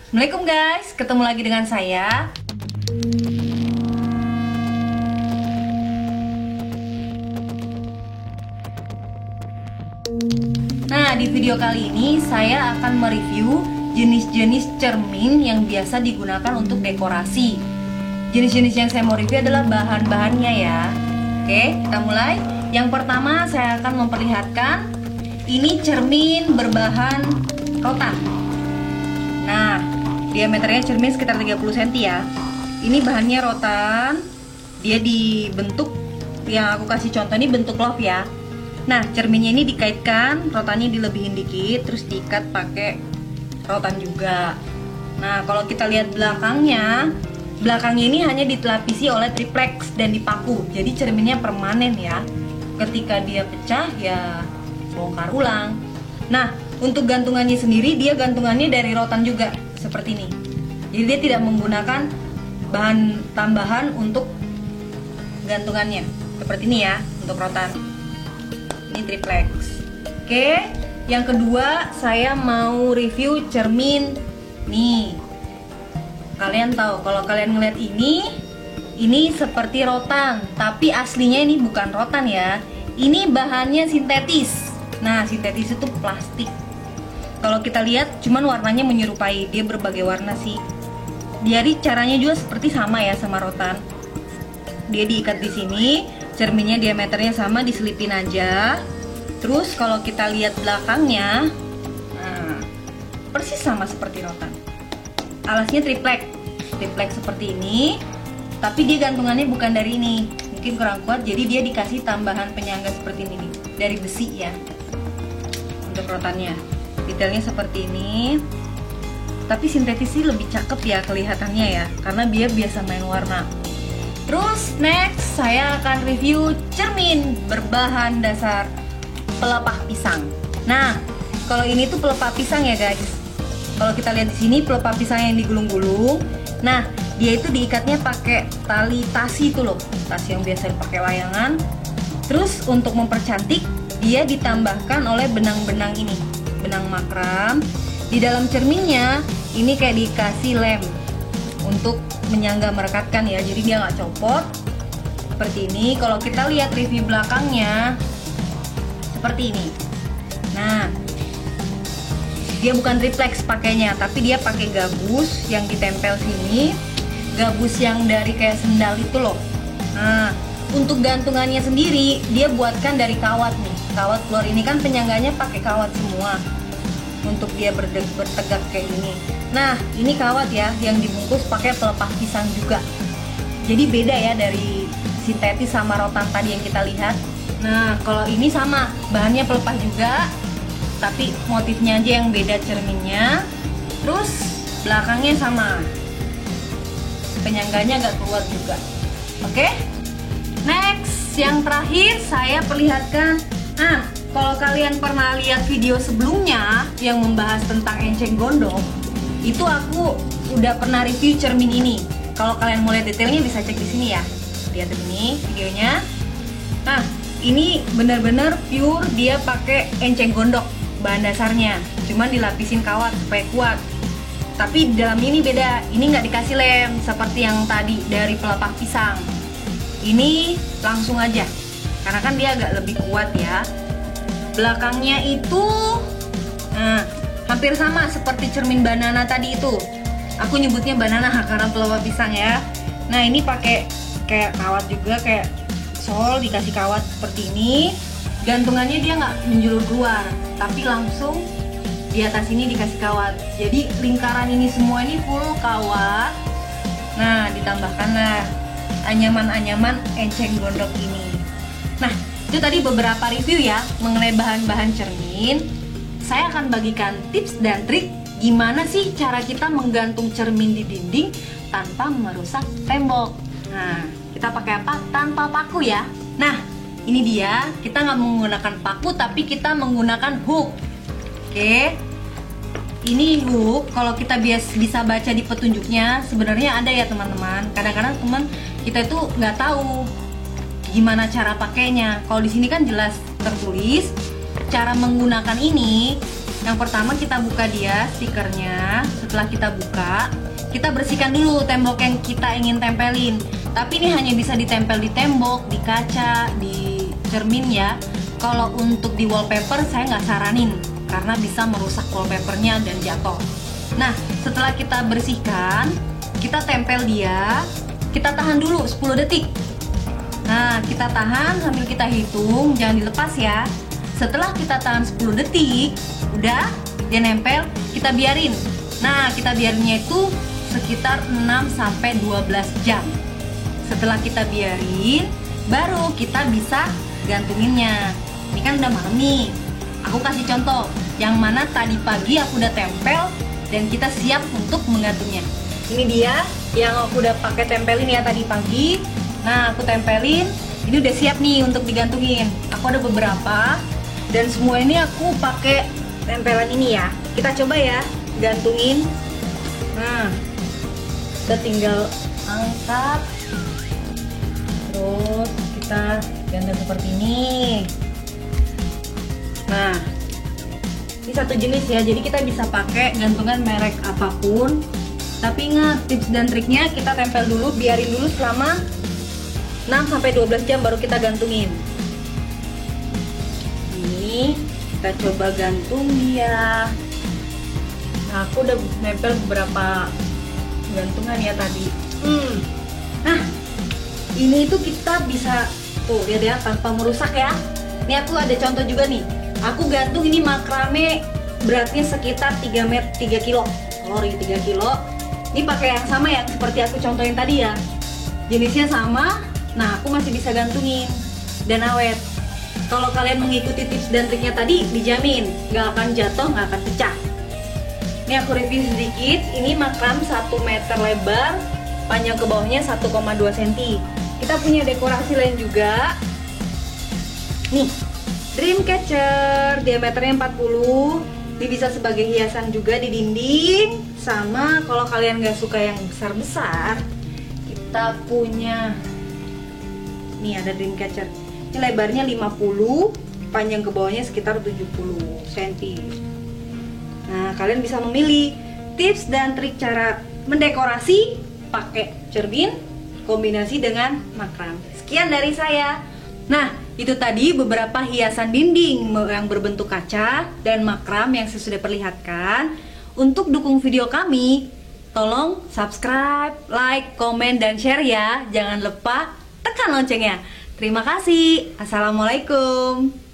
Assalamualaikum guys, ketemu lagi dengan saya. Nah, di video kali ini saya akan mereview jenis-jenis cermin yang biasa digunakan untuk dekorasi. Jenis-jenis yang saya mau review adalah bahan-bahannya ya. Oke, kita mulai. Yang pertama saya akan memperlihatkan ini cermin berbahan rotan. Nah, diameternya cermin sekitar 30 cm ya. Ini bahannya rotan. Dia dibentuk, yang aku kasih contoh ini bentuk love ya. Nah, cerminnya ini dikaitkan, rotannya dilebihin dikit, terus diikat pakai rotan juga. Nah, kalau kita lihat belakangnya ini hanya dilapisi oleh triplex dan dipaku. Jadi cerminnya permanen ya. Ketika dia pecah ya bongkar ulang. Nah, untuk gantungannya sendiri dia gantungannya dari rotan juga seperti ini. Jadi dia tidak menggunakan bahan tambahan untuk gantungannya. Seperti ini ya untuk rotan. Ini triplex. Oke, yang kedua saya mau review cermin nih. Kalian tahu kalau kalian ngeliat ini seperti rotan, tapi aslinya ini bukan rotan ya. Ini bahannya sintetis. Nah, sintetis itu plastik. Kalau kita lihat cuman warnanya menyerupai, dia berbagai warna sih. Jadi caranya juga seperti sama ya sama rotan. Dia diikat di sini, cerminnya diameternya sama, diselipin aja. Terus kalau kita lihat belakangnya, nah, persis sama seperti rotan. Alasnya triplek seperti ini, tapi dia gantungannya bukan dari ini, mungkin kurang kuat, jadi dia dikasih tambahan penyangga seperti ini nih, dari besi ya. Untuk rotannya, detailnya seperti ini. Tapi sintetis sih lebih cakep ya kelihatannya ya, karena dia biasa main warna. Terus next saya akan review cermin berbahan dasar pelepah pisang. Nah, kalau ini tuh pelepah pisang ya guys. Kalau kita lihat di sini pelepah pisang yang digulung-gulung. Nah, dia itu diikatnya pakai tali tasi itu loh, tasi yang biasa dipakai layangan. Terus untuk mempercantik, dia ditambahkan oleh benang-benang ini, benang makram. Di dalam cerminnya ini kayak dikasih lem untuk menyangga merekatkan ya, jadi dia nggak copot seperti ini. Kalau kita lihat review belakangnya seperti ini. Nah, dia bukan triplex pakainya, tapi dia pakai gabus yang ditempel sini, gabus yang dari kayak sendal itu loh. Nah, untuk gantungannya sendiri dia buatkan dari kawat nih, kawat keluar ini kan penyangganya pakai kawat semua untuk dia bertegak kayak ini. Nah, ini kawat ya yang dibungkus pakai pelepah pisang juga. Jadi beda ya dari sintetis sama rotan tadi yang kita lihat. Nah, kalau ini sama, bahannya pelepah juga, tapi motifnya aja yang beda cerminnya. Terus belakangnya sama, penyangganya agak keluar juga. Oke, next yang terakhir saya perlihatkan. Nah, kalau kalian pernah lihat video sebelumnya yang membahas tentang enceng gondok, itu aku udah pernah review cermin ini. Kalau kalian mau lihat detailnya bisa cek di sini ya. Lihat ini videonya. Nah, ini benar-benar pure dia pakai enceng gondok bahan dasarnya, cuman dilapisin kawat supaya kuat. Tapi di dalam ini beda, ini nggak dikasih lem seperti yang tadi dari pelepah pisang. Ini langsung aja, karena kan dia agak lebih kuat ya. Belakangnya itu hampir sama seperti cermin banana tadi itu. Aku nyebutnya banana karena pelepah pisang ya. Nah, ini pakai kayak kawat juga, kayak sol dikasih kawat seperti ini. Gantungannya dia nggak menjulur keluar, tapi langsung di atas ini dikasih kawat. Jadi lingkaran ini semua ini full kawat. Nah, ditambahkanlah anyaman-anyaman enceng gondok ini. Nah, itu tadi beberapa review ya mengenai bahan-bahan cermin. Saya akan bagikan tips dan trik gimana sih cara kita menggantung cermin di dinding tanpa merusak tembok. Nah, kita pakai apa? Tanpa paku ya. Nah, ini dia, kita nggak menggunakan paku tapi kita menggunakan hook. Oke, ini hook. Kalau kita bisa baca di petunjuknya, sebenarnya ada ya teman-teman. Kadang-kadang teman kita itu nggak tahu gimana cara pakainya. Kalau di sini kan jelas tertulis cara menggunakan ini. Yang pertama kita buka dia stikernya. Setelah kita buka, kita bersihkan dulu tembok yang kita ingin tempelin. Tapi ini hanya bisa ditempel di tembok, di kaca, di cermin ya. Kalau untuk di wallpaper saya nggak saranin karena bisa merusak wallpapernya dan jatuh. Nah, setelah kita bersihkan, kita tempel dia. Kita tahan dulu 10 detik. Nah, kita tahan sambil kita hitung, jangan dilepas ya. Setelah kita tahan 10 detik, udah dia nempel, kita biarin. Nah, kita biarinnya itu sekitar 6-12 jam. Setelah kita biarin, baru kita bisa gantunginnya. Ini kan udah malam nih. Aku kasih contoh, yang mana tadi pagi aku udah tempel dan kita siap untuk menggantungnya. Ini dia yang aku udah pakai tempelin ya tadi pagi. Nah, aku tempelin, ini udah siap nih untuk digantungin. Aku ada beberapa dan semua ini aku pakai tempelan ini ya. Kita coba ya gantungin. Nah, kita tinggal angkat, terus kita gantung seperti ini. Nah, ini satu jenis ya, jadi kita bisa pakai gantungan merek apapun. Tapi ingat, tips dan triknya kita tempel dulu, biarin dulu selama 6-12 jam baru kita gantungin. Ini kita coba gantung dia. Nah, aku udah nempel beberapa gantungan ya tadi. Nah, ini tuh kita bisa tuh lihat ya, tanpa merusak ya. Ini aku ada contoh juga nih. Aku gantung ini makrame beratnya sekitar 3 kilo. Kalori 3 kilo. Ini pakai yang sama ya, seperti aku contohin tadi ya. Jenisnya sama. Nah, aku masih bisa gantungin dan awet. Kalau kalian mengikuti tips dan triknya tadi, dijamin nggak akan jatuh, nggak akan pecah. Ini aku review sedikit. Ini makram 1 meter lebar, panjang ke bawahnya 1,2 cm. Kita punya dekorasi lain juga. Nih, Dreamcatcher, diameternya 40. Ini bisa sebagai hiasan juga di dinding. Sama kalau kalian nggak suka yang besar-besar, kita punya nih ada Dreamcatcher. Ini lebarnya 50, panjang ke bawahnya sekitar 70 cm. Nah, kalian bisa memilih tips dan trik cara mendekorasi pakai cermin kombinasi dengan makram. Sekian dari saya. Nah, itu tadi beberapa hiasan dinding yang berbentuk kaca dan makram yang saya sudah perlihatkan. Untuk dukung video kami, tolong subscribe, like, komen, dan share ya. Jangan lupa tekan loncengnya. Terima kasih. Assalamualaikum.